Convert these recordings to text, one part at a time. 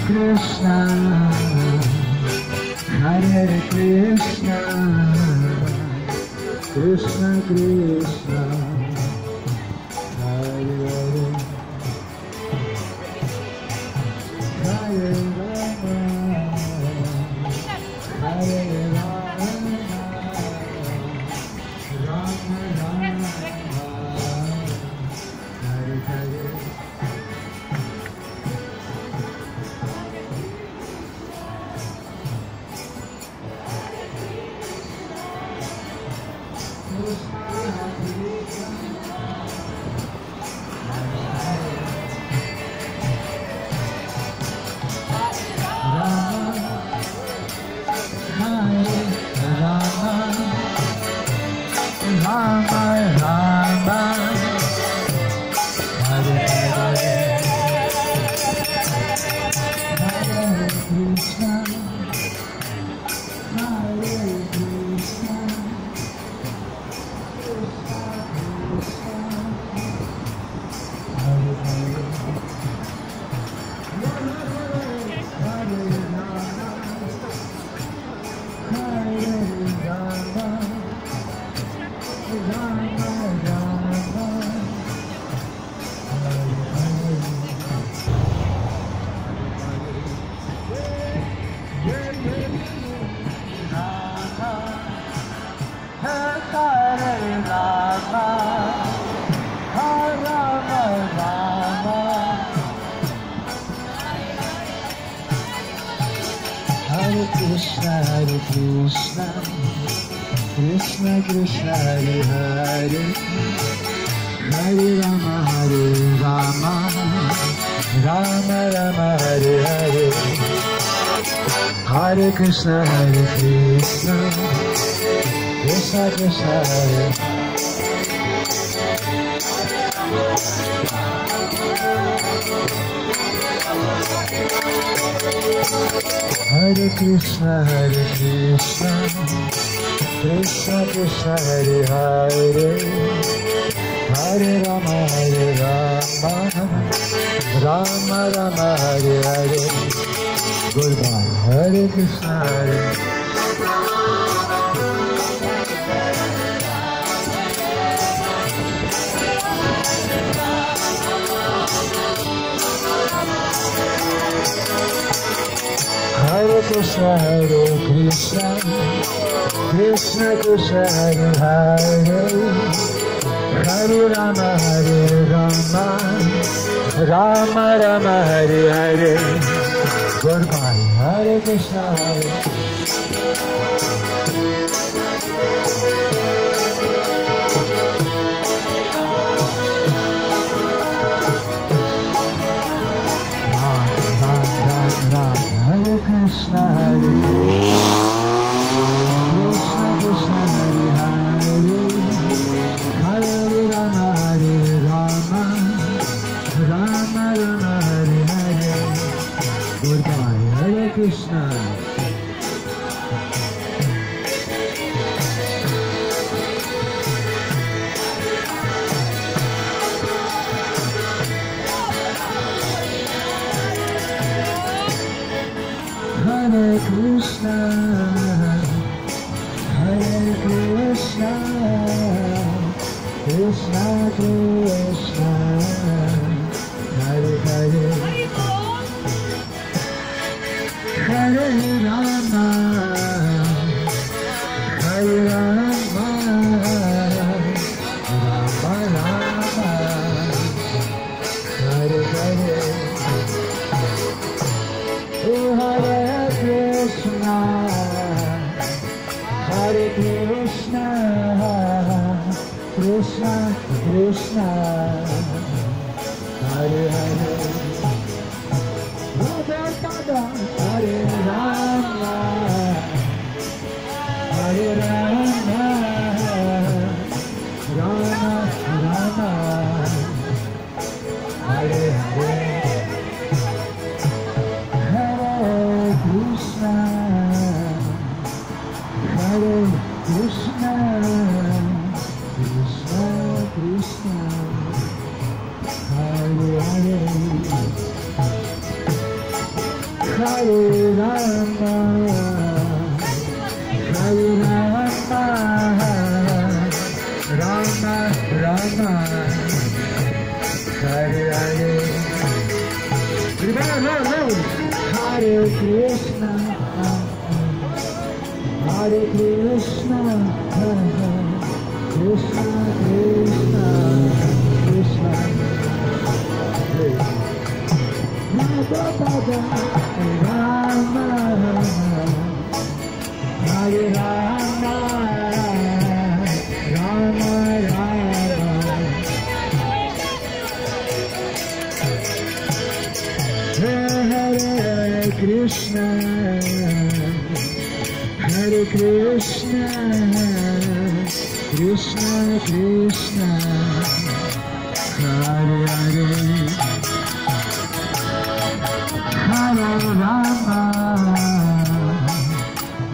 Krishna, Hare Krishna, Krishna Krishna, Hare Krishna, Hare Krishna, Krishna Krishna, Hare Hare, Hare Rama, Rama Rama, Hare Hare. Goodbye, Hare Krishna, Hare Krishna, Hare Krishna, Krishna Krishna, Hare Hare, Hare Rama, Rama Rama, Hare Hare. Goodbye, Hare Krishna, Hare Krishna, Hare Krishna, Krishna Hare Hare, Hare Rama, Rama Rama, Hare Hare. Goodbye, Hare Krishna. Krishna, Hare Krishna, Krishna Krishna, Hare Hare, Hare Rama, Hare Rama, Rama Rama, Hare Hare. Hare Krishna, Hare Krishna, Krishna Krishna, Hare Hare, Hare Rama, Hare Rama, Rama Rama, Hare Hare. Krishna, Hare Krishna, Krishna Krishna, Hare Hare, Hare Rama, Hare Rama, Rama Rama, Hare Hare. Hare Krishna, Hare Krishna, Krishna Krishna, Krishna Rama, Hare Rama, Rama Rama, Hare Krishna, Hare Krishna, Krishna Krishna, Hare Hare, Hare Rama,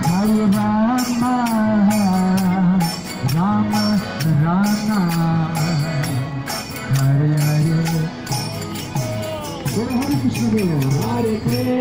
Hare Rama, Rama Rama, Hare Hare. Hare Krishna, Hare Krishna.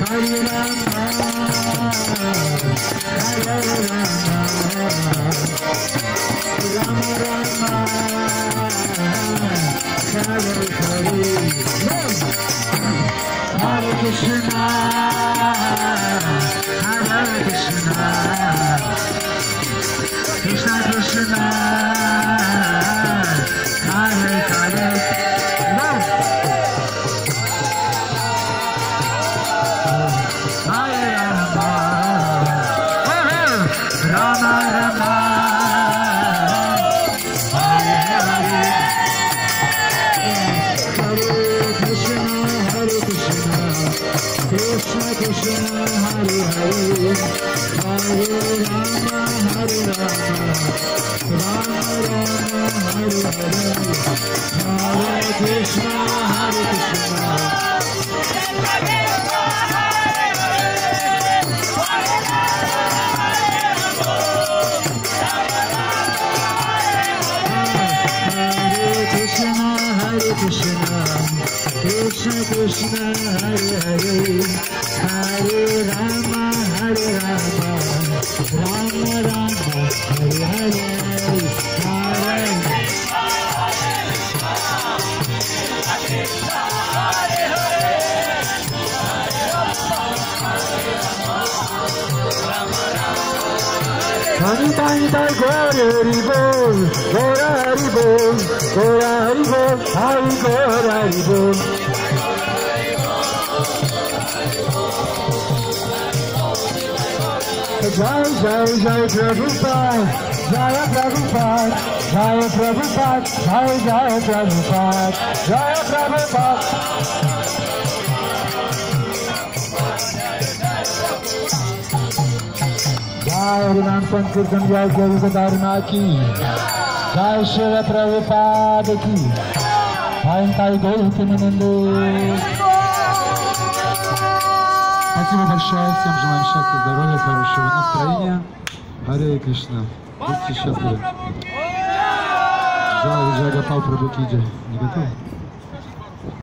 हरिनाम संकीर्तन जय गोविंदारना की जय शिव प्रभुपाद की सायंकाल Гулкининдо. Спасибо большое, всем желаем счастья, здоровья, хорошего настроения. Харе Кришна, будьте счастливы. Джай Джагапал Прабху ки джай. Не готов?